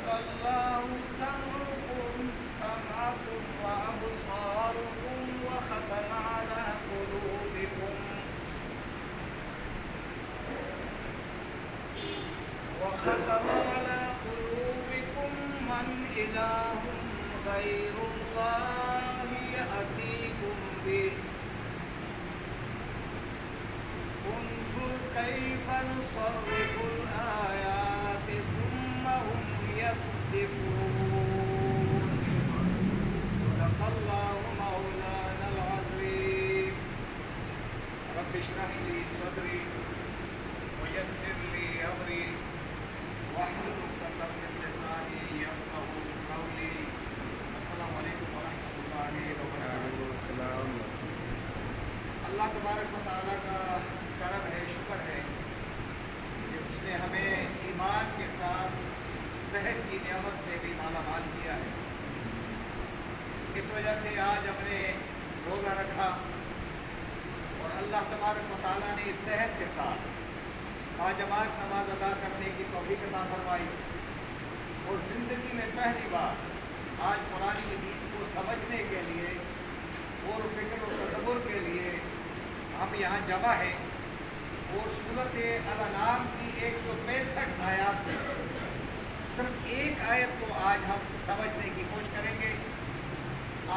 الله سمعكم وأبصاركم وختم على قلوبكم من إله غير الله يأتيكم به انظر كيف نصرف الآيات ثم هم يصدفون صدق الله مولانا العظيم رب اشرح لي صدري ويسر لي أمري واحلل عقدة من لساني يفقهوا قولي السلام علیکم ورحمۃ اللہ وبرکاتہ۔ اللہ تبارک و تعالیٰ کا کرم ہے، شکر ہے کہ اس نے ہمیں ایمان کے ساتھ صحت کی نعمت سے بھی مالا مال کیا ہے۔ اس وجہ سے آج ہم نے روزہ رکھا اور اللہ تبارک و تعالیٰ نے اس صحت کے ساتھ باجماعت نماز ادا کرنے کی توفیق عطا فرمائی، اور زندگی میں پہلی بار آج قرآن مجید کو سمجھنے کے لیے اور فکر و تدبر کے لیے ہم یہاں جمع ہیں، اور سورۃ الانعام کی 165 آیات میں صرف ایک آیت کو آج ہم سمجھنے کی کوشش کریں گے،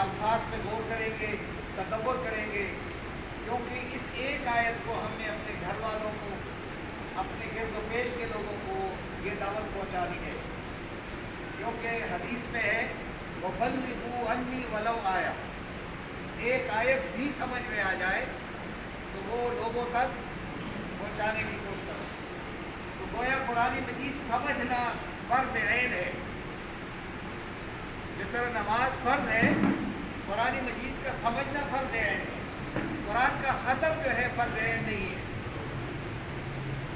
الفاظ پہ غور کریں گے، تدبر کریں گے، کیونکہ اس ایک آیت کو ہم نے اپنے گھر والوں کو، اپنے گرد و پیش کے لوگوں کو یہ دعوت پہنچانی ہے، کیونکہ حدیث میں ہے وَبَلِّغُوا عَنِّي وَلَوْ آیا، ایک آیت بھی سمجھ میں آ جائے تو وہ لوگوں تک پہنچانے کی کوشش کرو۔ تو گویا قرآن مجید سمجھنا فرض عین ہے، جس طرح نماز فرض ہے، قرآن مجید کا سمجھنا فرض عین ہے۔ قرآن کا ختم جو ہے فرض عین نہیں ہے،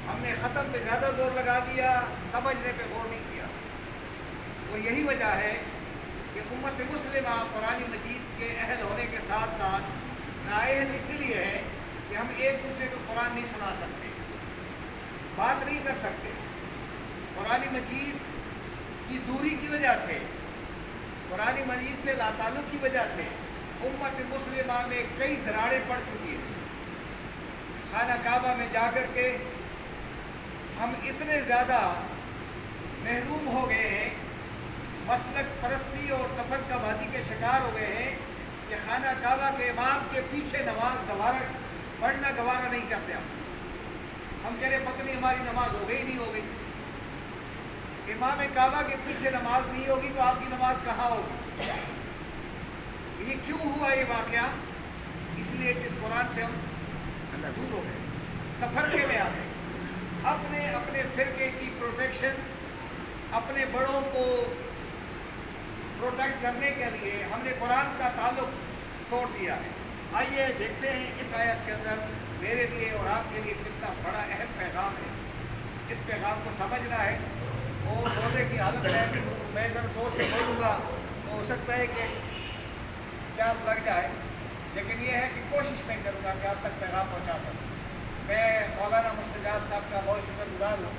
ہم نے ختم پہ زیادہ زور لگا دیا، سمجھنے پہ غور نہیں کیا، اور یہی وجہ ہے کہ امت مسلمہ قرآن مجید کے اہل ہونے کے ساتھ ساتھ نااہل اس لیے ہے کہ ہم ایک دوسرے کو قرآن نہیں سنا سکتے، بات نہیں کر سکتے۔ قرآن مجید کی دوری کی وجہ سے، قرآن مجید سے لا تعلق کی وجہ سے امت مسلمہ میں کئی دراڑیں پڑ چکی ہیں۔ خانہ کعبہ میں جا کر کے ہم اتنے زیادہ محروم ہو گئے ہیں، مسلک پرستی اور تفرقہ بازی کے شکار ہو گئے ہیں کہ خانہ کعبہ کے امام کے پیچھے نماز پڑھنا گوارا نہیں کرتے۔ ہم کہہ رہے پتہ نہیں ہماری نماز ہو گئی نہیں ہو گئی۔ امام کعبہ کے پیچھے نماز نہیں ہوگی تو آپ کی نماز کہاں ہوگی؟ یہ کیوں ہوا یہ واقعہ؟ اس لیے کہ اس قرآن سے ہم دور ہو گئے، تفرقے میں آ گئے۔ اپنے فرقے کی پروٹیکشن، اپنے بڑوں کو پروٹیکٹ کرنے کے لیے ہم نے قرآن کا تعلق توڑ دیا ہے۔ آئیے دیکھتے ہیں اس آیت کے اندر میرے لیے اور آپ کے لیے کتنا بڑا اہم پیغام ہے۔ اس پیغام کو سمجھنا ہے، اور روزے کی حالت میں بھی ہوں، میں اگر زور سے بولوں گا تو ہو سکتا ہے کہ پیاس لگ جائے، لیکن یہ ہے کہ کوشش میں کروں گا کہ آپ تک پیغام پہنچا سکوں۔ میں مولانا مستجاب صاحب کا بہت شکر گزار ہوں،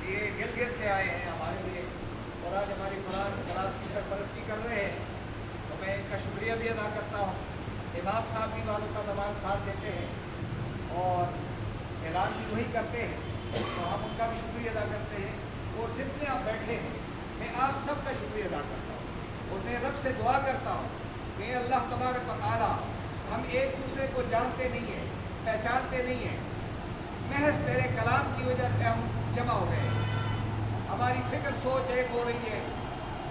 یہ گلگت سے آئے ہیں ہمارے لیے، اور آج ہماری قرآن کلاس کی سرپرستی کر رہے ہیں، تو میں ان کا شکریہ بھی ادا کرتا ہوں۔ امام صاحب بھی والوں کا ہمارا ساتھ دیتے ہیں اور اعلان بھی وہی کرتے ہیں، تو ہم ان کا بھی شکریہ ادا کرتے ہیں، اور جتنے آپ بیٹھے ہیں میں آپ سب کا شکریہ ادا کرتا ہوں، اور میں رب سے دعا کرتا ہوں کہ اللہ تبارک و تعالیٰ، ہم ایک دوسرے کو جانتے نہیں ہیں، پہچانتے نہیں ہیں، محض تیرے کلام کی وجہ سے ہم جمع ہو گئے ہیں۔ ہماری فکر سوچ ایک ہو رہی ہے،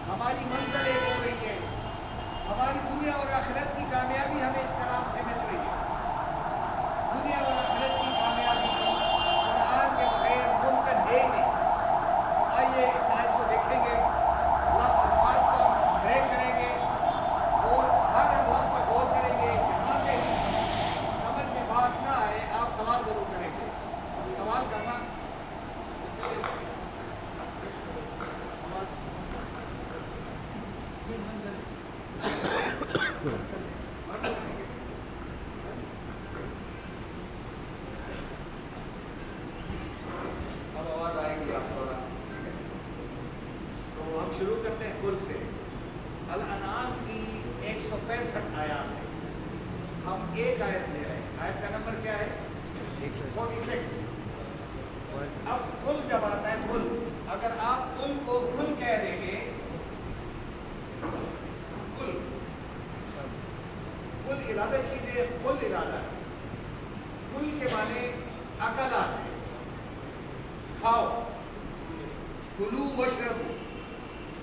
ہماری منزل ایک ہو رہی ہے، ہماری دنیا اور آخرت کی کامیابی ہمیں اس کلام سے مل رہی ہے۔ دنیا اور آخرت کی کامیابی قرآن کے بغیر ممکن ہے ہی نہیں۔ تو آئیے اس آیت کو دیکھیں گے، الفاظ کو بریک کریں گے، اور ہر لفظ پہ غور کریں گے۔ جہاں پہ سمجھ میں بات نہ آئے آپ سوال ضرور کریں گے، سوال کرنا اب آواز آئے گی آپ تھوڑا، تو ہم 165 آیات ہے، ہم ایک آیت لے رہے ہیں، آیت کا نمبر کیا ہے؟ 46۔ اب کل جب آتا ہے کل، اگر آپ کل کو کل کہہ دیں گے، کل ارادہ چیزیں، کل ارادہ ہے، کل کے معنی اکلا سے، کھاؤ، کلو وشربو،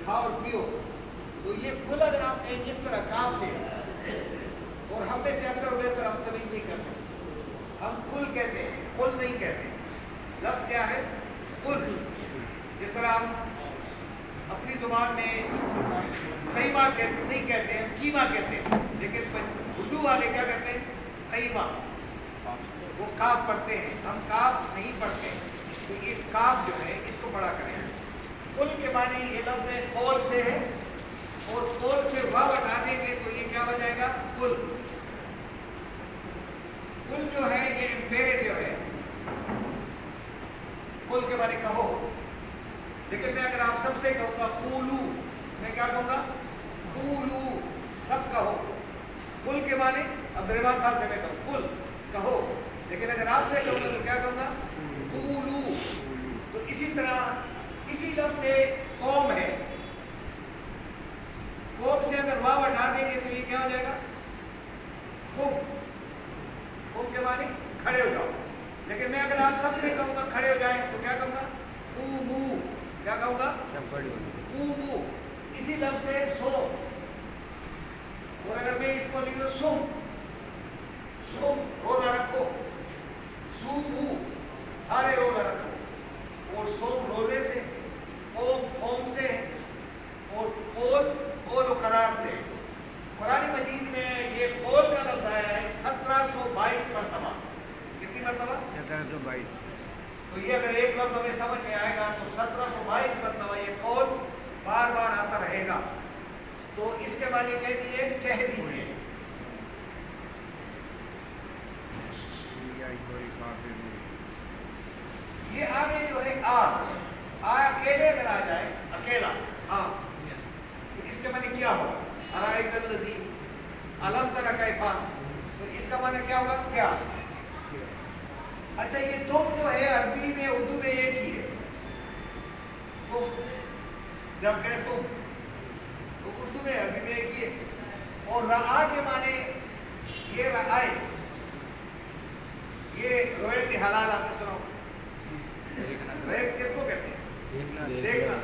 کھاؤ اور پیو، تو یہ کل اگر آپ کہیں اس طرح کاف سے، اور ہم میں سے اکثر اور اس طرح ہم تمیز نہیں کر سکتے، ہم کل کہتے ہیں، کل نہیں کہتے ہیں۔ لفظ کیا ہے؟ کل۔ جس طرح ہم اپنی زبان میں قیمہ نہیں کہتے ہیں، قیمہ کہتے ہیں، لیکن اردو والے کیا کہتے ہیں؟ قیمہ، وہ کاف پڑھتے ہیں، ہم کاف نہیں پڑھتے، تو یہ کاف جو ہے اس کو بڑا کریں۔ کل کے معنی یہ لفظ ہے قول سے ہے، اور قول سے واو ہٹا دیں گے تو یہ کیا بن جائے گا؟ کل۔ کل جو ہے یہ امپیریٹو ہے، کل کے معنی کہو، لیکن میں اگر آپ سب سے کہوں گا قولو، میں کیا کہوں گا؟ قولو، سب کہو۔ کل کے معنی عبد الرحمن صاحب سے میں کہوں کل کہو، لیکن اگر آپ سے کہوں گا تو کیا کہوں گا؟ قولو۔ تو اسی طرح اسی لفظ سے قوم ہے، قوم سے اگر واو ہٹا دیں گے تو یہ کیا ہو جائے گا؟ قم۔ قم کے معنی کھڑے ہو جاؤ، لیکن میں اگر آپ سب سے کہوں گا کھڑے ہو جائیں تو کیا کہوں گا؟ قومو۔ کیا کہوں گا؟ قومو۔ اسی لفظ سے سو، اور اگر میں اس کو لکھ دوں سم، سم روزہ رکھو، سومو سارے روزہ رکھو، اور سوم روزے سے، قوم قوم سے، اور قول قول و قرار سے۔ قرآن مجید میں یہ قول کا لفظ آیا ہے 1722 مرتبہ۔ کتنی مرتبہ؟ 1722۔ تو یہ اگر ایک لفظ ہمیں سمجھ میں آئے گا تو 1722 مرتبہ یہ قول بار بار آتا رہے گا، تو اس کے معنی کہہ دیجیے، کہہ دیجیے۔ یہ آگے جو ہے اکیلے اگر آ جائے، اکیلا تو اس کے معنی کیا ہوگا؟ ارائیت الذی الم تر کیف، تو اس کا معنی کیا ہوگا؟ کیا؟ اچھا یہ تم جو ہے عربی میں اردو میں ایک ہی ہے، تم جب کہیں تم تو اردو میں عربی میں ایک ہی ہے، اور رعا کے معنی یہ رعائے، یہ رویت حلال آپ نے سنا ہوگا، رویت کس کو کہتے ہیں؟ دیکھنا۔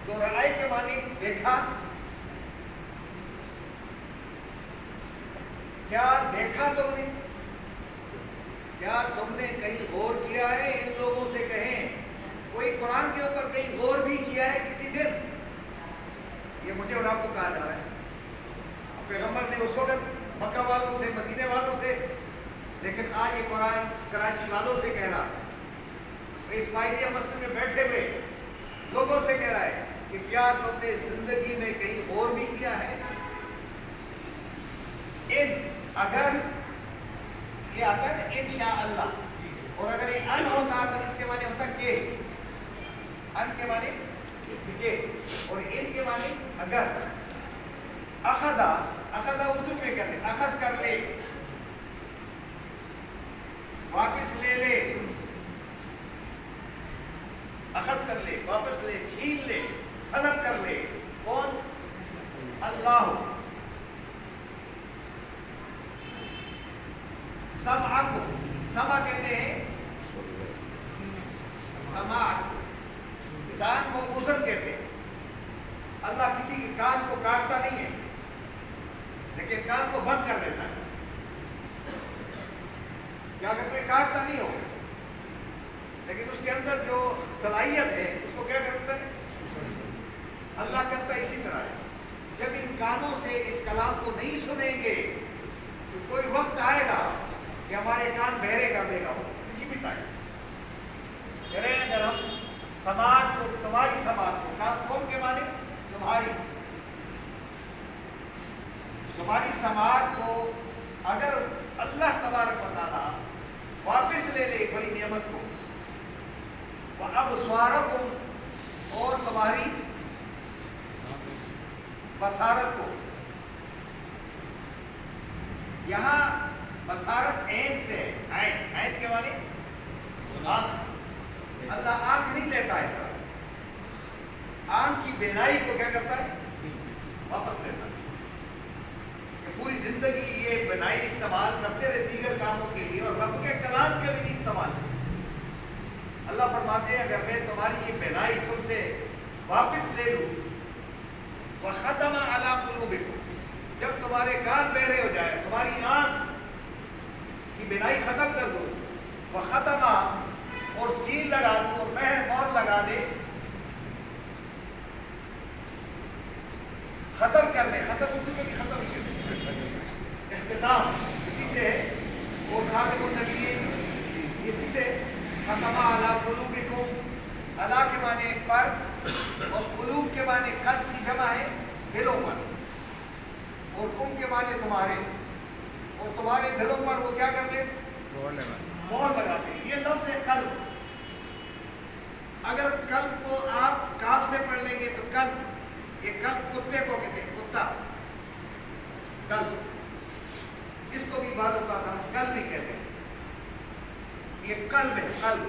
تو رعائے کے معنی دیکھا، کیا دیکھا تم نے؟ کیا تم نے کہیں غور کیا ہے؟ ان لوگوں سے کہیں کوئی قرآن کے اوپر کہیں غور بھی کیا ہے کسی دن؟ یہ مجھے اور آپ کو کہا جا رہا ہے۔ پیغمبر نے اس وقت مکہ والوں سے، مدینے والوں سے، لیکن آج یہ قرآن کراچی والوں سے کہہ رہا ہے، اسماعیلیہ مسجد میں بیٹھے ہوئے لوگوں سے کہہ رہا ہے کہ کیا تم نے زندگی میں کہیں غور بھی کیا ہے؟ اگر یہ آتا ہے نا انشاءاللہ، اور اگر یہ ان ہوتا تو اس کے معنی ہوتا کہ، ان کے معنی کہ، اور ان کے معنی اگر۔ اخذا، اخذا اردو میں کہتے ہیں اخذ کر لے، واپس لے لے، اخذ کر لے، واپس لے، چھین لے، سلب کر لے۔ کون؟ اللہ۔ سمع کو سمع کہتے ہیں، سماعت، کان کو اذن کہتے ہیں۔ اللہ کسی کے کان کو کاٹتا نہیں ہے، لیکن کان کو بند کر دیتا ہے۔ کیا کرتے ہیں؟ کاٹتا نہیں ہو، لیکن اس کے اندر جو صلاحیت ہے اس کو کیا کر دیتا ہے؟ اللہ کرتا ہے اسی طرح ہے۔ جب ان کانوں سے اس کلام کو نہیں سنیں گے تو کوئی وقت آئے گا کہ ہمارے کان بہرے کر دے گا، وہ کسی بھی ٹائم کریں۔ اگر ہم سماعت کو، تمہاری سماعت کو، قوم کے معنی تمہاری، تمہاری سماعت کو اگر اللہ تبارک و تعالیٰ واپس لے لے بڑی نعمت کو، وَأَبْصَارَكُمْ، اور تمہاری بصارت کو، یہاں بصارت عین سے ہے، عین کے معنی آنکھ. اللہ آنکھ نہیں لیتا اس طرح، آنکھ کی بینائی کو کیا کرتا ہے؟ واپس لیتا ہے. کہ پوری زندگی یہ بینائی استعمال کرتے رہے دیگر کاموں کے لیے اور رب کے کلام کے لیے نہیں استعمال. اللہ فرماتے ہیں اگر میں تمہاری یہ بینائی تم سے واپس لے لوں، وَخَتَمَ عَلَىٰ قُلُوبِكُمْ، جب تمہارے کان بہرے ہو جائے، تمہاری آنکھ کی بینائی ختم کر دو، وَخَتَمَ اور سیل لگا دو اور مہر لگا دے، ختم کر دے. ختم اردو میں بھی ختم ہی کر دے، اختتام اسی سے ہے. اور خاتم النبیین اسی سے. ختم علی قلوبکم، علی کے معنی پر اور قلوب کے معنی قلب کی جمع ہے دلوں پر، اور کم کے معنی تمہارے، اور تمہارے دلوں پر وہ کیا کرتے؟ مہر لگاتے. یہ لفظ ہے قلب. اگر قلب کو آپ کاف سے پڑھ لیں گے تو قلب، یہ قلب کتے کو کہتے ہیں، کتا قلب. اس کو بھی بعض اوقات ہم قلب بھی کہتے ہیں. یہ قلب ہے، قلب.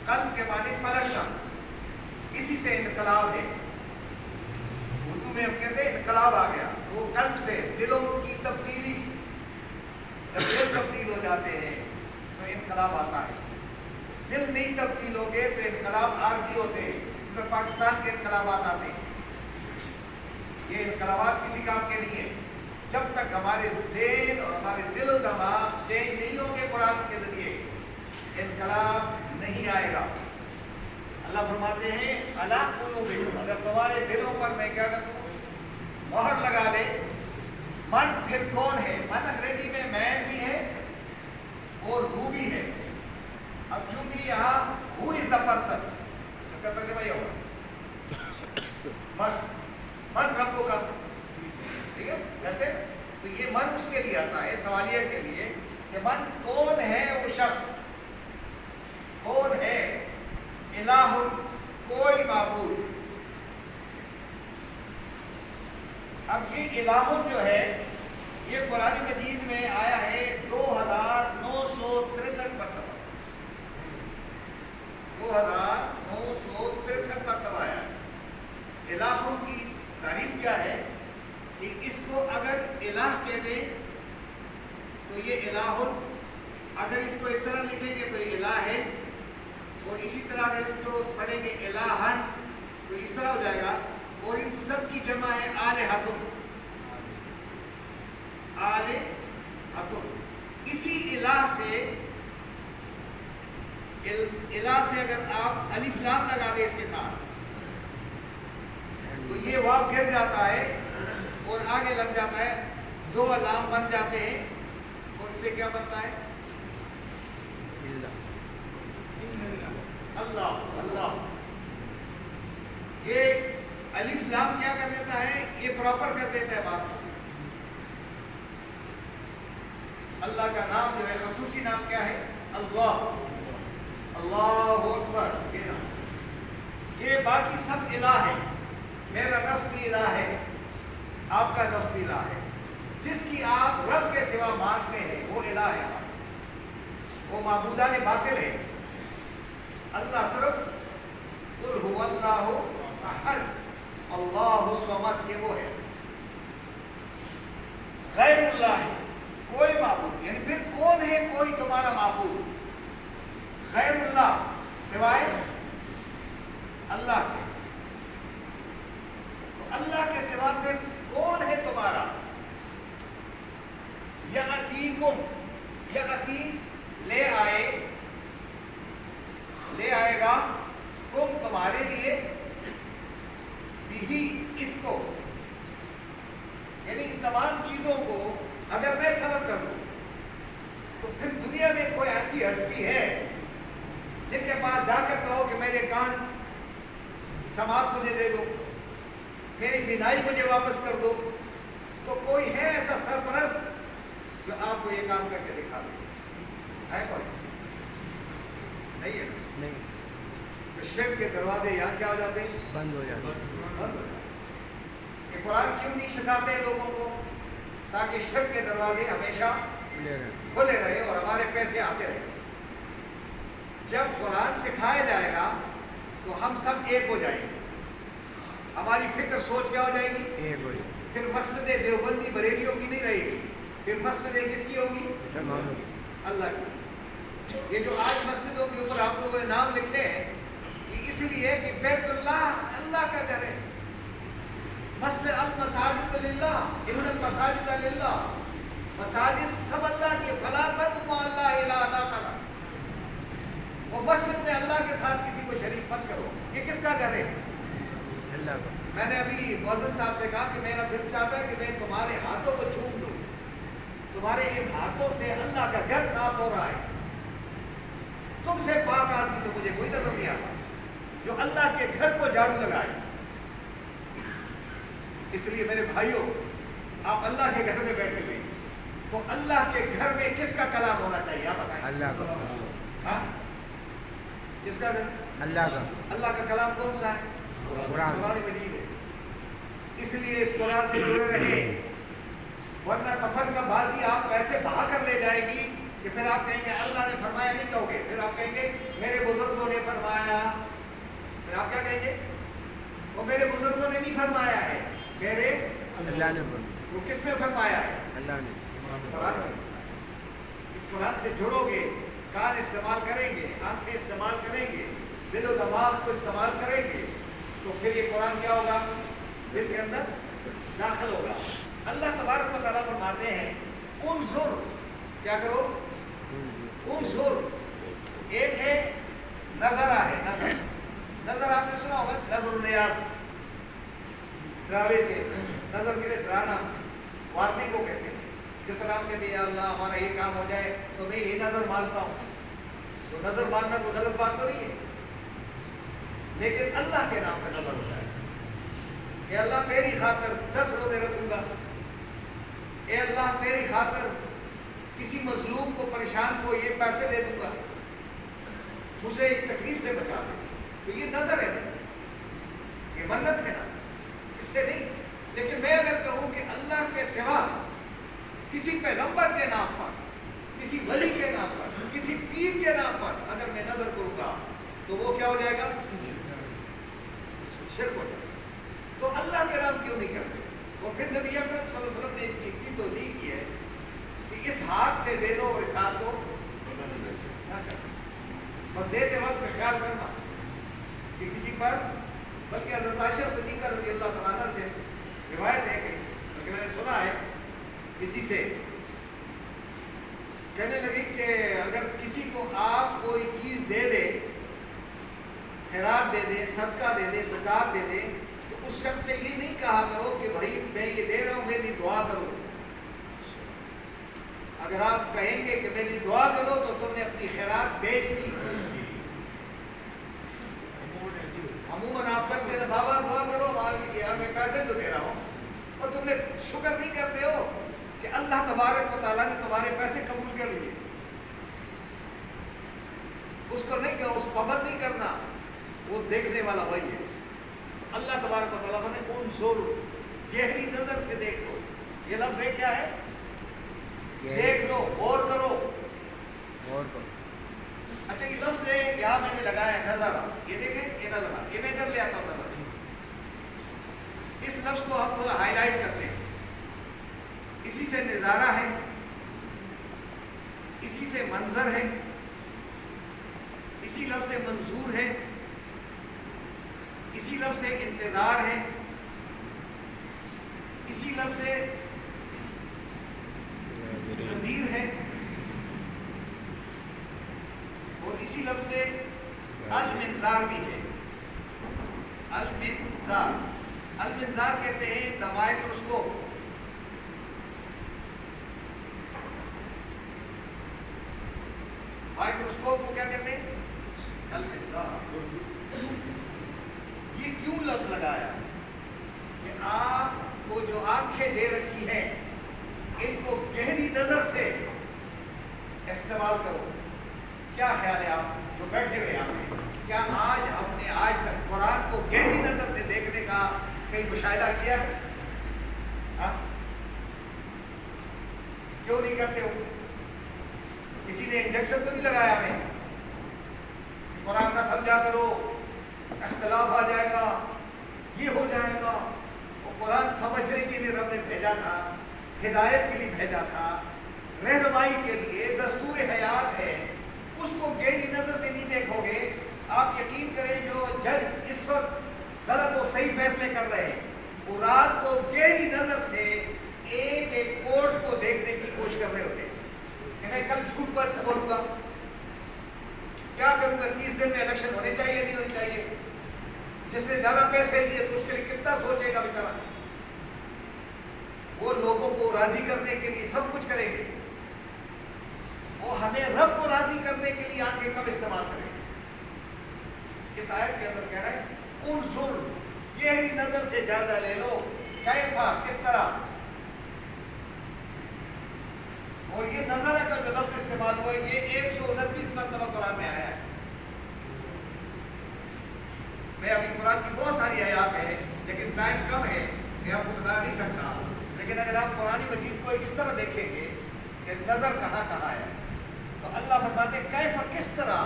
قلب کے معنی پلٹنا، اسی سے انقلاب ہے. اردو میں ہم کہتے ہیں انقلاب آ گیا، وہ قلب سے دلوں کی تبدیلی. جب دل تبدیل ہو جاتے ہیں تو انقلاب آتا ہے. دل نہیں تبدیل ہو گئے تو انقلاب عارضی ہوتے ہیں، جس طرح پاکستان کے انقلابات آتے ہیں. یہ انقلابات کسی کام کے نہیں ہیں جب تک ہمارے ذہن اور ہمارے دل و دماغ چینج نہیں ہوں گے. قرآن کے ذریعے انقلاب نہیں آئے گا. اللہ فرماتے ہیں علی قلوبکم، اگر تمہارے دلوں پر میں کیا کروں؟ مہر لگا دے. من پھر کون ہے؟ من انگریزی میں مین بھی ہے اور ہو بھی ہے. اب چونکہ یہاں ہو از دا پرسن، اس کا ترجمہ یہ ہوگا من ربوں کا، ٹھیک ہے کہتے ہیں. تو یہ من اس کے لیے آتا ہے سوالیہ کے لیے کہ من کون ہے وہ شخص، کون ہے؟ الہ، کوئی معبود. اب یہ الہ جو ہے یہ قرآن مجید میں آیا ہے 2963 مرتبہ. 2963 مرتبہ آیا ہے. الہ کی تعریف کیا ہے کہ اس کو اگر الہ کہہ دیں تو یہ الہ، اگر اس کو اس طرح لکھیں گے تو یہ الہ ہے، اور اسی طرح اگر اس کو پڑھیں گے الہن تو اس طرح ہو جائے گا. اور ان سب کی جمع ہے آلہتم. آلہتم اسی الہ سے اگر آپ الف لام لگا دیں اس کے ساتھ تو یہ واو گر جاتا ہے اور آگے لگ جاتا ہے، دو لام بن جاتے ہیں اور اس سے کیا بنتا ہے؟ اللہ. اللہ یہ الف لام کیا کر دیتا ہے؟ یہ پراپر کر دیتا ہے بات کو. اللہ کا نام جو ہے خصوصی نام کیا ہے؟ اللہ. اللہ اکبر. یہ نام، یہ باقی سب الہ ہے. میرا نفس بھی الہ ہے، آپ کا نفس بھی الہ ہے. جس کی آپ رب کے سوا مانتے ہیں وہ الہ ہے، وہ معبودان باطل ہے. اللہ صرف قل هو اللہ احد اللہ الصمد، یہ وہ ہے. غیر اللہ ہے کوئی معبود، یعنی پھر کون ہے کوئی تمہارا معبود؟ غیر اللہ، سوائے اللہ کے. تو اللہ کے سوا پھر کون ہے تمہارا؟ یأتیکم، یأتی لے آئے گا، کم تمہارے لیے، بھی اس کو، یعنی ان تمام چیزوں کو اگر میں سلب کر دوں تو پھر دنیا میں کوئی ایسی ہستی ہے جن کے پاس جا کر کہو کہ میرے کان سماعت مجھے دے دو، میری بینائی مجھے واپس کر دو؟ تو کوئی ہے ایسا سرپرست جو آپ کو یہ کام کر کے دکھا دے؟ ہے کوئی؟ نہیں ہے. نہیں. تو شرک کے دروازے یہاں کیا ہو جاتے ہیں؟ بند ہو جاتے ہیں. بند ہو جاتے ہیں. یہ قرآن کیوں نہیں سکھاتے لوگوں کو تاکہ شر کے دروازے ہمیشہ کھلے رہے اور ہمارے پیسے آتے رہے. جب قرآن سکھایا جائے گا تو ہم سب ایک ہو جائیں گے. ہماری فکر سوچ کیا ہو جائے گی؟ پھر مسجد دیوبندی بریلیوں کی نہیں رہے گی. پھر مسجد کس کی ہوگی؟ اللہ کی. یہ جو آج مسجدوں کے اوپر آپ لوگوں نے نام لکھے ہیں یہ اس لیے کہ بیت اللہ اللہ کا گھر ہے. مسجد المساجد للہ ان المساجد للہ. مساجد سب اللہ کی. فلا تدعوا مع اللہ الہا آخر. وہ مسجد میں اللہ کے ساتھ کسی کو شریک مت کرو. یہ کس کا گھر ہے؟ اللہ کا. میں نے ابھی مؤذن صاحب سے کہا کہ میرا دل چاہتا ہے کہ میں تمہارے ہاتھوں کو چوم دوں. تمہارے ان ہاتھوں سے اللہ کا گھر صاف ہو رہا ہے. تم سے پاک آدمی تو مجھے کوئی نظر نہیں آتا جو اللہ کے گھر کو جھاڑو لگائے. اس لیے میرے بھائیوں آپ اللہ کے گھر میں بیٹھے ہوئے تو اللہ کے گھر میں کس کا کلام ہونا چاہیے آپ بتائیں؟ اللہ کا. ہاں کس کا گھر؟ اللہ کا. اللہ کا کلام کون سا ہے؟ قرآن مجید ہے. اس لیے اس قرآن سے جڑے رہے ورنہ کفر کا بازی آپ ایسے بہا کر لے جائے گی کہ پھر آپ کہیں گے اللہ نے فرمایا نہیں کہو گے. پھر آپ کہیں گے میرے بزرگوں نے فرمایا. پھر آپ کیا کہیں گے؟ وہ میرے بزرگوں نے نہیں فرمایا ہے میرے اللہ نے. وہ کس میں فرمایا ہے؟ اللہ نے. قرآن میں. اس قرآن سے جڑو گے کان استعمال کریں گے آنکھیں استعمال کریں گے دل و دماغ کو استعمال کریں گے تو پھر یہ قرآن کیا ہوگا؟ دل کے اندر داخل ہوگا. اللہ تبارک و تعالیٰ فرماتے ہیں انظر. کیا کرو؟ انظر. ایک ہے نظر ہے. نظر نظر آپ نے سنا ہوگا. نظر النیاز ڈراوے سے. نظر کے ڈرانا وارننگ کو کہتے ہیں. جس طرح ہم کہتے ہیں یا اللہ ہمارا یہ کام ہو جائے تو میں یہ نظر مانتا ہوں. تو نظر ماننا کوئی غلط بات تو نہیں ہے لیکن اللہ کے نام پہ نظر ہو جائے کہ اللہ تیری خاطر 10 روزے رکھوں گا. اے اللہ تیری خاطر کسی مظلوم کو پریشان کو یہ پیسے دے دوں گا. مجھے ایک تکلیف سے بچا دے. تو یہ نظر ہے یہ منت ہے نا اس سے نہیں. لیکن میں اگر کہوں کہ اللہ کے سوا کسی پیغمبر کے نام پر کسی ولی کے نام پر کسی پیر کے نام پر اگر میں نظر کروں گا تو وہ کیا ہو جائے گا؟ شرک ہو جائے گا. تو اللہ کے نام کیوں نہیں کرتے؟ وہ پھر نبی اکرم صلی اللہ علیہ وسلم نے اس کی اتنی توضیح کی ہے کہ اس ہاتھ سے دے دو اور اس ہاتھ کو نہ کرو. بس دیتے وقت میں خیال کرنا کہ کسی پر بلکہ حضرت عائشہ صدیقہ رضی اللہ تعالیٰ عنہ سے روایت ہے کہ میں نے سنا ہے کسی سے کہنے لگی کہ اگر کسی کو آپ کوئی چیز دے دے خیرات دے دے صدقہ دے دے زکات دے دے تو اس شخص سے یہ نہیں کہا کرو کہ بھائی میں یہ دے رہا ہوں میری دعا کرو. اگر آپ کہیں گے کہ میری دعا کرو تو تم نے اپنی خیرات بیچ دی. عموماً آپ کرتے ہیں بابا دعا کرو ہمارے لیے اور میں پیسے تو دے رہا ہوں اور تم نے شکر نہیں کرتے ہو کہ اللہ تبارک و تعالیٰ نے تمہارے پیسے قبول کر لیے. اس کو نہیں کہو اس کو پابند نہیں کرنا. وہ دیکھنے والا وہی ہے. اللہ تبارک و تعالیٰ نے انظر گہری نظر سے دیکھ لو. یہ لفظ ہے کیا ہے؟ دیکھ لو غور کرو. اچھا یہ لفظ ہے یہاں میں نے لگایا ہے نظر. یہ دیکھیں یہ نظر یہ میں ادھر لے آتا ہوں نظر. اس لفظ کو ہم تھوڑا ہائی لائٹ کرتے ہیں. اسی سے نظارہ ہے اسی سے منظر ہے اسی لفظ سے منظور ہے اسی لفظ سے انتظار ہے اسی لفظ سے نظیر ہے اور اسی لفظ سے المنظار بھی ہے. المنظار المنظار کہتے ہیں دا مائکروسکوپ. مائکروسکوپ کو کیا کہتے ہیں؟ المنظار. یہ کیوں لفظ لگایا کہ آپ کو جو آنکھیں دے رکھی ہیں ان کو گہری نظر سے استعمال کرو. کیا خیال ہے آپ جو بیٹھے ہوئے آپ نے کیا آج ہم نے آج تک قرآن کو گہری نظر سے دیکھنے کا کہیں مشاہدہ کیا ہے؟ کیوں نہیں کرتے ہو؟ کسی نے انجیکشن تو نہیں لگایا ہمیں قرآن نہ سمجھا کرو، اختلاف آ جائے گا، یہ ہو جائے گا؟ وہ قرآن سمجھنے کے لیے رب نے بھیجا تھا، ہدایت کے لیے بھیجا تھا، رہنمائی کے لیے، دستور حیات ہے، اس کو گہری نظر سے نہیں دیکھو گے۔ آپ یقین کریں جو جج اس وقت غلط و صحیح فیصلے کر رہے ہیں، وہ رات کو گہری نظر سے ایک ایک کورٹ کو دیکھنے کی کوشش کر رہے ہوتے ہیں کہ میں کل جھوٹ پر سے بولوں گا، کیا کروں گا، 30 دن میں الیکشن ہونے چاہیے نہیں ہونے چاہیے، جس نے زیادہ پیسے لیے تو اس کے لیے کتنا سوچے گا بیچارہ۔ وہ لوگوں کو راضی کرنے کے لیے سب کچھ کریں گے، وہ ہمیں رب کو راضی کرنے کے لیے آنکھیں کب استعمال کریں گے؟ اس آیت کے اندر کہہ رہے ہیں انظر، گہری نظر سے جائزہ لے لو، کیفا، کس طرح۔ اور یہ نظر کا جو لفظ استعمال ہوا ہے یہ 129 مرتبہ قرآن میں آیا ہے۔ میں ابھی قرآن کی بہت ساری آیات ہیں لیکن ٹائم کم ہے، میں آپ کو بتا نہیں سکتا، لیکن اگر آپ قرآن مجید کو اس طرح دیکھیں گے کہ نظر کہاں کہاں ہے، تو اللہ فرماتے ہیں کیف، کس طرح،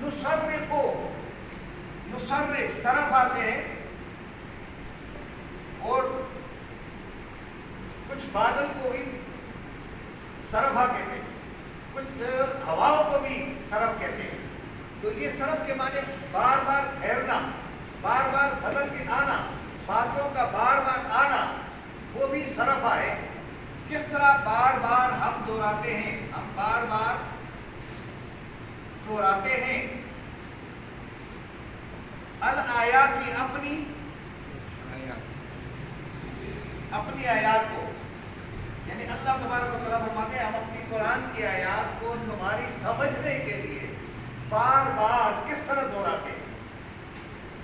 نصرف، نصرف صرفہ سے ہے، اور کچھ بادل کو بھی صرفہ کہتے ہیں، کچھ ہواؤں کو بھی صرف کہتے ہیں۔ تو یہ صرف کے معنی بار بار پھیرنا، بار بار بدل کے آنا، بادلوں کا بار بار آنا، وہ بھی صرفہ ہے۔ کس طرح بار بار ہم دہراتے ہیں، ہم بار بار دہراتے ہیں الآیات کی، اپنی آیات کو، یعنی اللہ تبارک و تعالیٰ فرماتے ہیں ہم اپنی قرآن کی آیات کو تمہاری سمجھنے کے لیے بار بار کس طرح دہراتے ہیں۔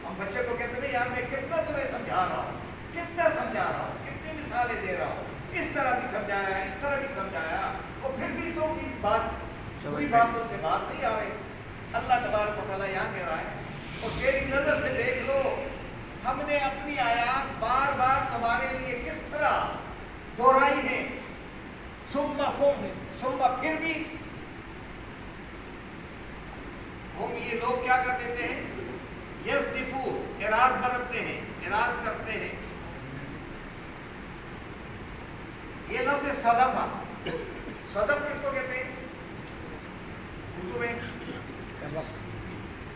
ہم بچے کو کہتے ہیں یار میں کتنا تمہیں سمجھا رہا ہوں، کتنا سمجھا رہا ہوں، کتنی مثالیں دے رہا ہوں، اس طرح بھی سمجھایا، اس طرح بھی سمجھایا، اور پھر بھی تم کی بات، پوری باتوں سے بات نہیں آ رہی۔ اللہ تبارک و تعالیٰ یہاں کہہ رہا ہے اور میری نظر سے دیکھ لو، ہم نے اپنی آیات بار بار تمہارے لیے کس طرح دہرائی ہیں، ثم پھر بھی ہم، یہ لوگ کیا کر دیتے ہیں، یصدفو، اعراض برتتے ہیں، اعراض کرتے ہیں۔ یہ لفظ ہے صدفہ، صدف کس کو کہتے ہیں اردو میں؟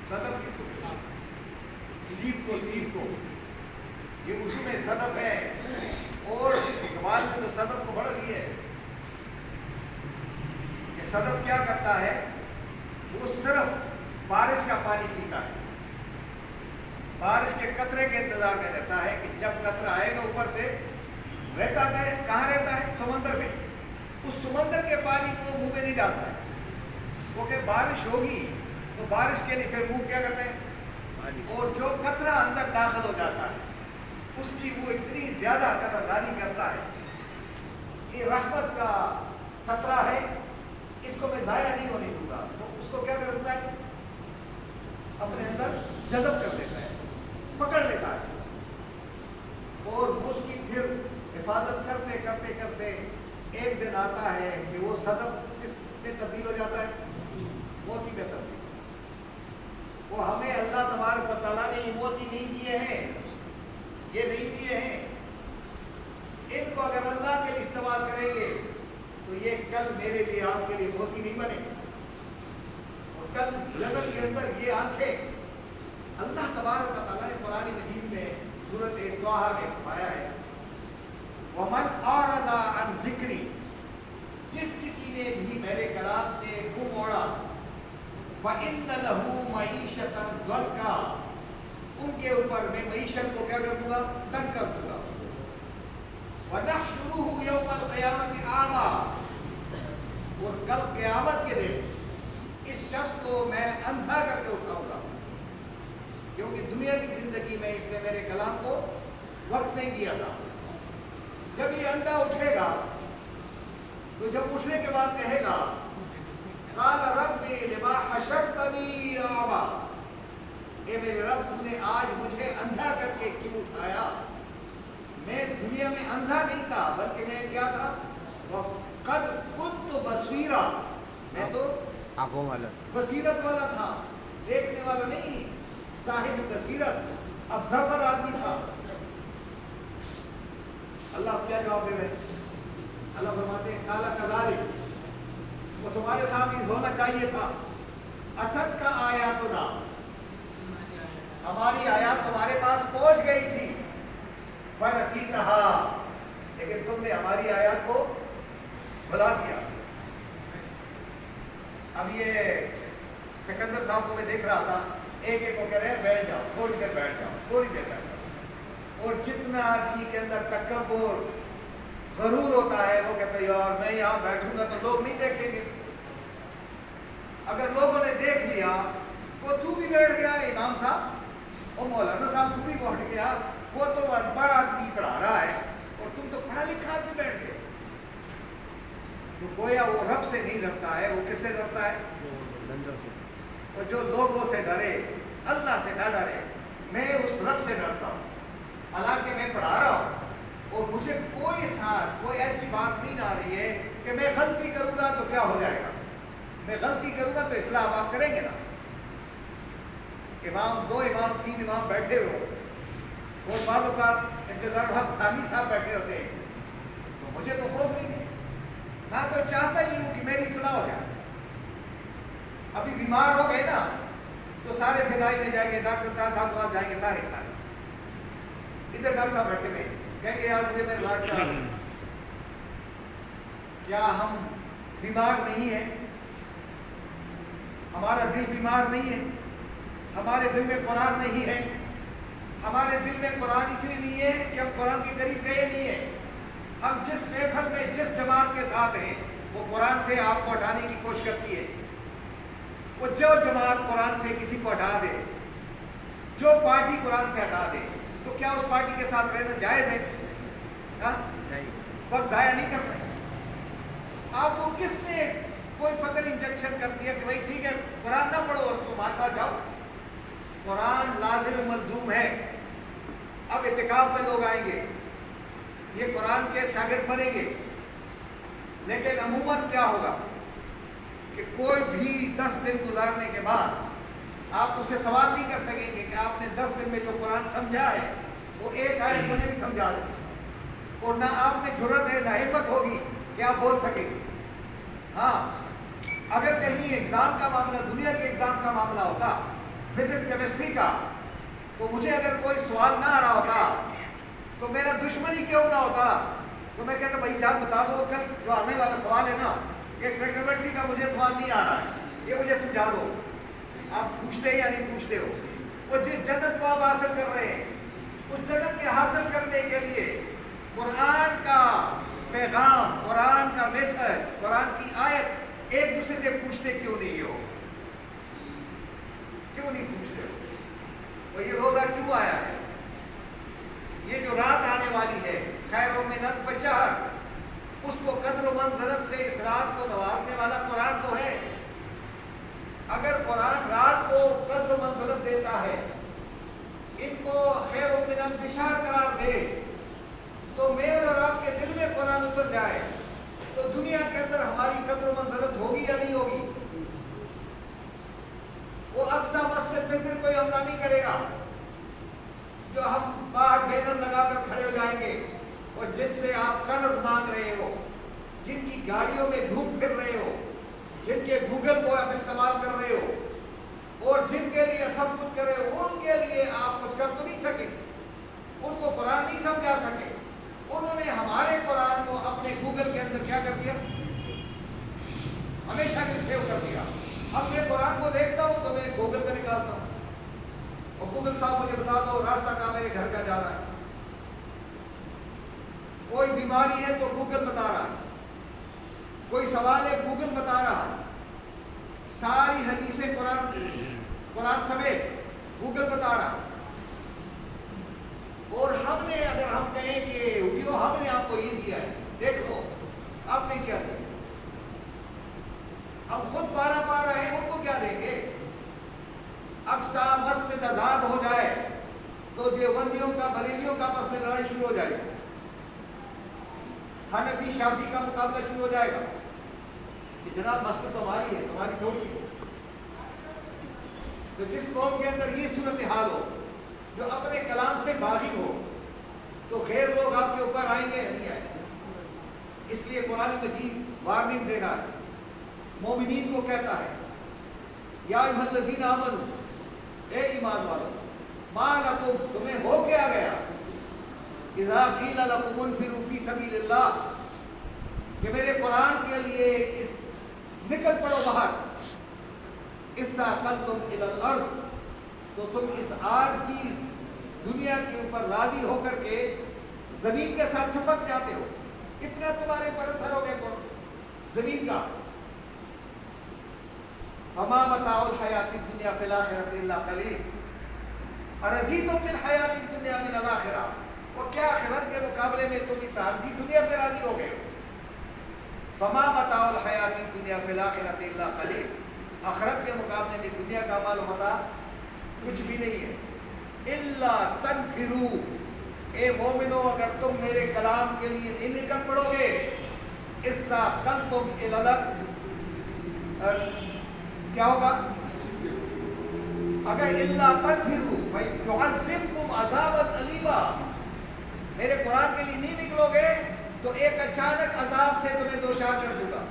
صدف کس کو کہتے ہیں؟ سیب کو، سیب کو، یہ اردو میں صدف ہے، اور اقبال نے تو صدف کو بڑھ لی ہے کہ صدف کیا کرتا ہے، وہ صرف بارش کا پانی پیتا ہے، بارش کے قطرے کے انتظار میں رہتا ہے کہ جب قطرہ آئے گا اوپر سے، رہتا ہے کہاں رہتا ہے، سمندر میں، اس سمندر کے پانی کو منہ میں نہیں ڈالتا ہے، کیونکہ بارش ہوگی تو بارش کے لیے پھر منہ کیا کرتے ہیں، اور جو قطرہ اندر داخل ہو جاتا ہے اس کی وہ اتنی زیادہ قدردانی کرتا ہے، یہ رحمت کا قطرہ ہے، اس کو میں ضائع نہیں ہونے دوں گا، تو اس کو کیا کرتا ہے، اپنے اندر جذب کر لیتا ہے، پکڑ لیتا ہے، اور اس کی پھر حفاظت کرتے کرتے کرتے ایک دن آتا ہے کہ وہ صدف کس میں تبدیل ہو جاتا ہے، موتی میں تبدیل۔ وہ ہمیں اللہ تبارک و تعالیٰ نے یہ موتی نہیں دیے ہیں، یہ نہیں دیے ہیں، ان کو اگر اللہ کے لیے استعمال کریں گے تو یہ کل میرے لیے، آپ کے لیے موتی نہیں بنے، اور کل جنت کے اندر یہ آنکھیں، اللہ تبارک و تعالیٰ نے قرآن مجید میں سورۃ طٰہٰ میں فرمایا ہے وَمَنْ أَعْرَضَ عَنْ ذِكْرِي، جس کسی نے بھی میرے کلام سے منہ موڑا، فَإِنَّ لَهُ مَعِيشَةً ضَنْكًا، ان کے اوپر میں معیشت کو کیا کر دوں گا، تنگ کر دوں گا، وَنَحْشُرُهُ يَوْمَ الْقِيَامَةِ أَعْمَىٰ، اور کل قیامت کے دن اس شخص کو میں اندھا کر کے اٹھاؤں گا، کیونکہ دنیا کی زندگی میں اس نے میرے کلام کو وقت نہیں دیا تھا۔ جب یہ اندھا اٹھے گا تو جب اٹھنے کے بعد کہے گا قال ربی لما حشرتنی اعمیٰ، اے میرے رب تو نے آج مجھے اندھا کر کے کیوں اٹھایا، میں دنیا میں اندھا نہیں تھا بلکہ میں کیا تھا، وقد آنکھوں والا، بصیرت والا تھا، دیکھنے والا نہیں، صاحب بصیرت، ابزرور آدمی تھا۔ اللہ کیا جواب دے رہے ہیں؟ اللہ فرماتے ہیں کالا کذالک، وہ تمہارے ساتھ ہی ہونا چاہیے تھا، اتت کا آیاتنا، ہماری آیات تمہارے پاس پہنچ گئی تھی، فنسیتہا، لیکن تم نے ہماری آیات کو بھلا دیا۔ اب یہ سکندر صاحب کو میں دیکھ رہا تھا، ایک ایک کو کہہ رہے ہیں بیٹھ جاؤ، تھوڑی دیر بیٹھ جاؤ، تھوڑی دیر بیٹھ جاؤ، اور جتنا آدمی کے اندر تکبر غرور ہوتا ہے وہ کہتا ہے یار میں یہاں بیٹھوں گا تو لوگ نہیں دیکھیں گے، اگر لوگوں نے دیکھ لیا وہ تو بھی بیٹھ گیا امام صاحب، اور مولانا صاحب تو بھی بیٹھ گیا، وہ تو بڑا آدمی پڑھا رہا ہے اور تم تو پڑھا لکھا آدمی بیٹھ گئے، تو گویا وہ رب سے نہیں ڈرتا ہے، وہ کس سے ڈرتا ہے؟ اور جو لوگوں سے ڈرے اللہ سے نہ ڈرے، میں اس رب سے ڈرتا ہوں، حالانکہ میں پڑھا رہا ہوں اور مجھے کوئی ایسی بات نہیں آ رہی ہے کہ میں غلطی کروں گا تو کیا ہو جائے گا، میں غلطی کروں گا تو اصلاح آپ کریں گے نا، امام 2 امام 3 امام بیٹھے ہو اور بعض اوقات انتظار وقت تھامی صاحب بیٹھے ہوتے ہیں، تو مجھے تو خوف نہیں ہے، میں تو چاہتا ہی ہوں کہ میری اصلاح ہو جائے۔ ابھی بیمار ہو گئے نا تو سارے فدائی میں جائیں گے، ڈاکٹر طاہر صاحب کے پاس جائیں گے، سارے ادھر ڈاکٹر صاحب بیٹھے ہوئے کہیں گے یار مجھے میرا علاج کرا دو۔ کیا ہم بیمار نہیں ہیں؟ ہمارا دل بیمار نہیں ہے؟ ہمارے دل میں قرآن نہیں ہے؟ ہمارے دل میں قرآن اس لیے نہیں ہے کہ ہم قرآن کے قریب گئے نہیں ہیں، ہم جس محفل میں جس جماعت کے ساتھ ہیں وہ قرآن سے آپ کو ہٹانے کی کوشش کرتی ہے، وہ جو جماعت قرآن سے کسی کو ہٹا دے، جو پارٹی قرآن سے ہٹا دے، تو کیا اس پارٹی کے ساتھ رہنا جائز ہے؟ وقت ضائع نہیں کرنا ہے۔ آپ کو کس نے کوئی پتن انجیکشن کر دیا کہ بھائی ٹھیک ہے قرآن نہ پڑھو اور تم ہمارے ساتھ جاؤ؟ قرآن لازم ملزوم ہے۔ اب اعتکاف میں لوگ آئیں گے، یہ قرآن کے شاگرد بنیں گے، لیکن عموماً کیا ہوگا کہ کوئی بھی 10 دن گزارنے کے بعد آپ اس سے سوال نہیں کر سکیں گے کہ آپ نے 10 دن میں جو قرآن سمجھا ہے وہ ایک آیت مجھے بھی سمجھا دیں، اور نہ آپ میں جرأت ہے نہ ہمت ہوگی کہ آپ بول سکیں گے۔ ہاں اگر کہیں ایگزام کا معاملہ، دنیا کے ایگزام کا معاملہ ہوتا، فزکس کیمسٹری کا، تو مجھے اگر کوئی سوال نہ آ رہا ہوتا تو میرا دشمن ہی کیوں نہ ہوتا، تو میں کہتا بھائی جان بتا دو کل جو آنے والا سوال ہے نا، یہ ٹریگنومیٹری کا مجھے سوال نہیں آ رہا ہے، یہ مجھے سمجھا دو۔ آپ پوچھتے یا نہیں پوچھتے ہو؟ وہ جس جنت کو آپ حاصل کر رہے ہیں، اس جنت کے حاصل کرنے کے لیے قرآن کا پیغام، قرآن کا میسج، قرآن کی آیت ایک دوسرے سے پوچھتے کیوں نہیں ہو؟ کیوں نہیں پوچھتے ہو؟ وہ یہ روزہ کیوں آیا ہے؟ یہ جو رات آنے والی ہے خیر من الف شہر، اس کو قدر و منزلت سے اس رات کو نوازنے والا قرآن تو ہے۔ اگر قرآن رات کو قدر و منزلت دیتا ہے، ان کو خیر من الف شہر قرار دے، تو میرے اور آپ کے دل میں قرآن اتر جائے تو دنیا کے اندر ہماری قدر و منزلت ہوگی یا نہیں ہوگی؟ وہ اقصی مسجد میں پھر کوئی حملہ نہیں کرے گا، جو ہم باہر بینر لگا کر کھڑے ہو جائیں گے، اور جس سے آپ قرض مانگ رہے ہو، جن کی گاڑیوں میں گھوم پھر رہے ہو، جن کے گوگل کو آپ استعمال کر رہے ہو، اور جن کے لیے سب کچھ کر رہے ہو، ان کے لیے آپ کچھ کر تو نہیں سکے، ان کو قرآن نہیں سمجھا سکے۔ انہوں نے ہمارے قرآن کو اپنے گوگل کے اندر کیا کر دیا؟ ہمیشہ کے لیے سیو کر دیا۔ اب میں قرآن کو دیکھتا ہوں تو میں گوگل کا نکالتا ہوں، اور گوگل صاحب مجھے بتا دو راستہ کہاں میرے گھر کا جا رہا ہے۔ کوئی بیماری ہے تو گوگل بتا رہا ہے، کوئی سوال ہے گوگل بتا رہا ہے، ساری حدیثیں قرآن سمیت گوگل بتا رہا ہے۔ اور ہم نے اگر ہم کہیں کہ یہودیوں ہم نے آپ کو یہ دیا ہے، دیکھ لو آپ نے کیا دیا، ہم خود پارا پارا ہیں، ان کو کیا دیں گے؟ اقصی مسجد آزاد ہو جائے تو دیوبندیوں کا بریلیوں کا آپس میں لڑائی شروع ہو جائے گی، حنفی شافی کا مقابلہ شروع ہو جائے گا، کہ جناب مسجد تو ہماری ہے، تمہاری تھوڑی ہے۔ تو جس قوم کے اندر یہ صورتحال ہو، جو اپنے کلام سے باغی ہو، تو غیر لوگ آپ کے اوپر آئیں گے یا نہیں آئیں گے؟ اس لیے قرآن مجید وارننگ دے رہا ہے، مومنین کو کہتا ہے یا ایھا الذین آمنوا، اے ایمان والو، ما لکم، تمہیں ہو کیا گیا، اذا قیل لکم انفروا فی سبیل اللہ، کہ میرے قرآن کے لیے اس نکل پڑو باہر، اذا قلتم الی الارض، تو تم اس عارضی دنیا کے اوپر راضی ہو کر کے زمین کے ساتھ چپک جاتے ہو، اتنا تمہارے پر اثر ہو گیا زمین کا۔ فما متاع الحیات الدنیا فی الآخرۃ الا قلیل، ارضیتم بالحیات الدنیا من الآخرہ، اور کیا آخرت کے مقابلے میں تم اس عارضی دنیا پہ راضی ہو گئے ہو؟ فما متاع الحیات الدنیا فی الآخرۃ الا قلیل، آخرت کے مقابلے میں دنیا کا مال و متاع کچھ بھی نہیں ہے۔ الا تنفروا، اے مومنو اگر تم میرے کلام کے لیے نہیں نکل پڑو گے، اذا قلتم الی الارض، کیا ہوگا؟ اگر الا تنفروا فیعذبکم عذابا علیما، میرے قرآن کے لیے نہیں نکلو گے تو ایک اچانک عذاب سے تمہیں دو چار کر دوں گا،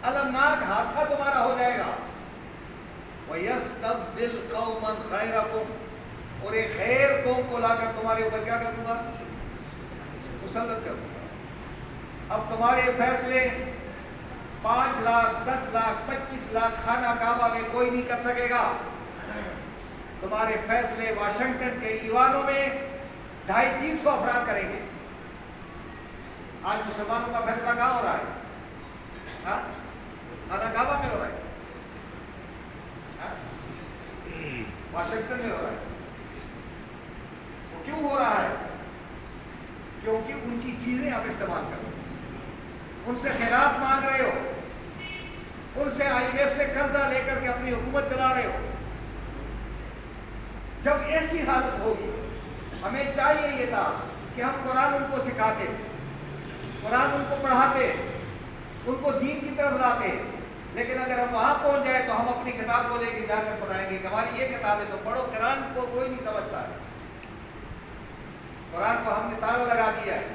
المناک حادثہ تمہارا ہو جائے گا۔ وَيَسْتَبْدِلْ قَوْمًا غَيْرَكُمْ، اور ایک غیر قوم کو لا کر تمہارے اوپر کیا کر دوں گا؟ مسلط کر دوں گا۔ اب تمہارے فیصلے 5 لاکھ 10 لاکھ 25 لاکھ خانہ کعبہ میں کوئی نہیں کر سکے گا، تمہارے فیصلے واشنگٹن کے ایوانوں میں 250-300 افراد کریں گے۔ آج مسلمانوں کا فیصلہ کہاں ہو رہا ہے؟ خانہ کعبہ میں ہو رہا ہے، واشنگٹن میں ہو رہا ہے۔ وہ کیوں ہو رہا ہے؟ کیونکہ ان کی چیزیں آپ استعمال کر رہے ہو، ان سے خیرات مانگ رہے ہو، ان سے IMF سے قرضہ لے کر کے اپنی حکومت چلا رہے ہو۔ جب ایسی حالت ہوگی، ہمیں چاہیے یہ تھا کہ ہم قرآن ان کو سکھاتے، قرآن ان کو پڑھاتے، ان کو دین کی طرف لاتے، لیکن اگر ہم وہاں پہنچ جائے تو ہم اپنی کتاب کو لے کے جا کر بتائیں گے کہ ہماری یہ کتاب ہے تو پڑھو، قرآن کو کوئی نہیں سمجھتا ہے، قرآن کو ہم نے تالا لگا دیا ہے۔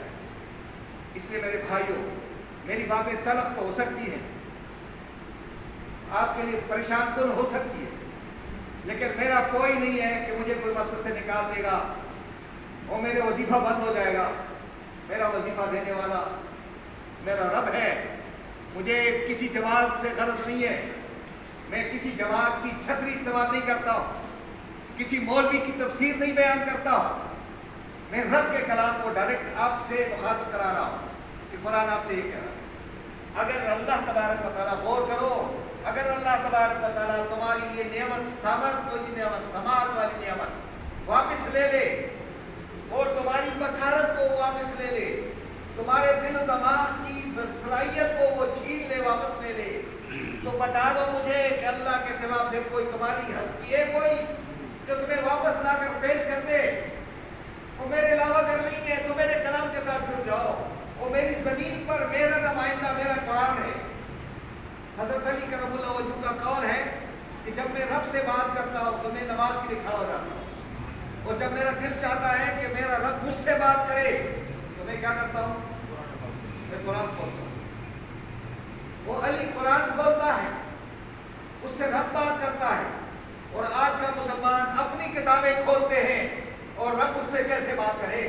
اس لیے میرے بھائیوں، میری باتیں تلخ تو ہو سکتی ہیں، آپ کے لیے پریشان کن ہو سکتی ہے، لیکن میرا کوئی نہیں ہے کہ مجھے کوئی مسجد سے نکال دے گا اور میرے وظیفہ بند ہو جائے گا۔ میرا وظیفہ دینے والا میرا رب ہے، مجھے کسی جماعت سے غرض نہیں ہے، میں کسی جماعت کی چھتری استعمال نہیں کرتا ہوں، کسی مولوی کی تفسیر نہیں بیان کرتا ہوں، میں رب کے کلام کو ڈائریکٹ آپ سے مخاطب کرا رہا ہوں کہ قرآن آپ سے یہ کہہ رہا ہے۔ اگر اللہ تبارک و تعالیٰ غور کرو، اگر اللہ تبارک و تعالیٰ تمہاری یہ نعمت سماعت والی نعمت، سماعت والی نعمت واپس لے لے اور تمہاری بصارت کو واپس لے لے، تمہارے دل و دماغ کی صلاحیت کو وہ چھین لے، واپس لے لے، تو بتا دو مجھے کہ اللہ کے سوا پھر کوئی تمہاری ہستی ہے کوئی جو تمہیں واپس لا کر پیش کر دے؟ وہ میرے علاوہ اگر نہیں ہے تو میرے کلام کے ساتھ جڑ جاؤ، وہ میری زمین پر میرا نمائندہ میرا قرآن ہے۔ حضرت علی کرم اللہ وجہہ کا قول ہے کہ جب میں رب سے بات کرتا ہوں تو میں نماز کے لیے کھڑا ہو جاتا ہوں، اور جب میرا دل چاہتا ہے کہ میرا رب مجھ سے بات کرے تو میں کیا کرتا ہوں؟ میں قرآن کھولتا ہوں۔ وہ علی قرآن کھولتا ہے، اس سے رب بات کرتا ہے، اور آج کا مسلمان اپنی کتابیں کھولتے ہیں اور رب ان سے کیسے بات کرے؟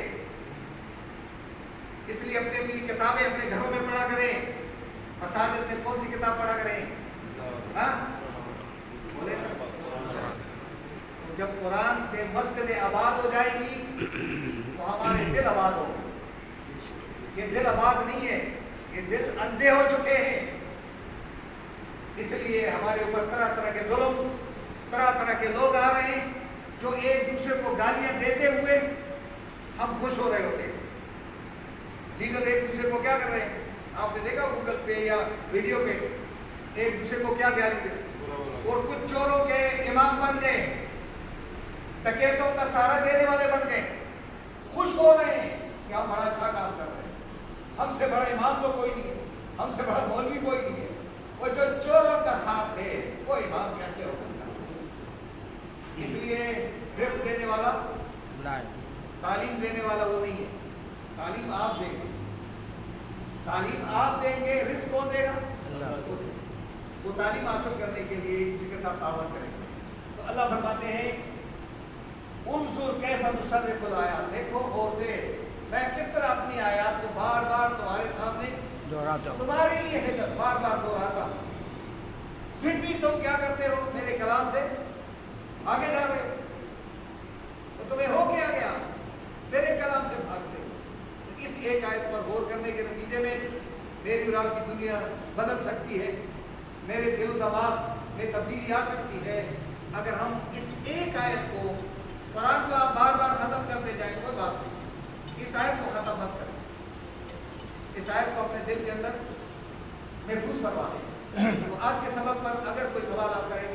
اس لیے اپنی اپنی کتابیں اپنے گھروں میں پڑھا کریں۔ مساجد میں کون سی کتاب پڑھا کریں؟ بولے نا، تو جب قرآن سے مسجد آباد ہو جائے گی تو ہمارے دل آباد ہو۔ یہ دل آباد نہیں ہے، یہ دل اندھے ہو چکے ہیں۔ اس لیے ہمارے اوپر طرح طرح کے ظلم، طرح طرح کے لوگ آ رہے ہیں جو ایک دوسرے کو گالیاں دیتے ہوئے ہم خوش ہو رہے ہوتے ہیں۔ لیڈر ایک دوسرے کو کیا کر رہے ہیں؟ آپ نے دیکھا گوگل پہ یا ویڈیو پہ ایک دوسرے کو کیا گالی دیتے، اور کچھ چوروں کے امام بن گئے، ڈکیتوں کا سہارا دینے والے بن گئے، خوش ہو رہے ہیں کہ ہم بڑا اچھا کام کر رہے ہیں، ہم سے بڑا امام تو کوئی نہیں ہے، ہم سے بڑا مولوی کوئی نہیں ہے، وہ جو چوروں کا ساتھ دے وہ امام کیسے ہو سکتا؟ اس لیے رزق دینے والا تعلیم دینے والا وہ نہیں ہے، تعلیم آپ دیں گے، تعلیم آپ دیں گے، رزق کون دے گا؟ وہ تعلیم حاصل کرنے کے لیے کسی کے ساتھ تعاون کریں گے۔ تو اللہ فرماتے ہیں انظر کیف نصرف الآیات، دیکھو غور سے میں کس طرح اپنی آیات کو بار بار تمہارے سامنے دہراتا ہوں، تمہارے لیے ہے جب بار بار دہراتا ہوں، پھر بھی تم کیا کرتے ہو؟ میرے کلام سے آگے جا رہے ہو، تو تمہیں ہو کیا گیا؟ میرے کلام سے بھاگتے ہو۔ اس ایک آیت پر غور کرنے کے نتیجے میں میری اور آپ کی دنیا بدل سکتی ہے، میرے دل و دماغ میں تبدیلی آ سکتی ہے اگر ہم اس ایک آیت کو، قرآن کو آپ بار بار ختم کرتے جائیں کوئی بات نہیں، اس آیت کو ختم مت کریں، اس آیت کو اپنے دل کے اندر محفوظ فرما دیں۔ تو آج کے سبق پر اگر کوئی سوال آپ کریں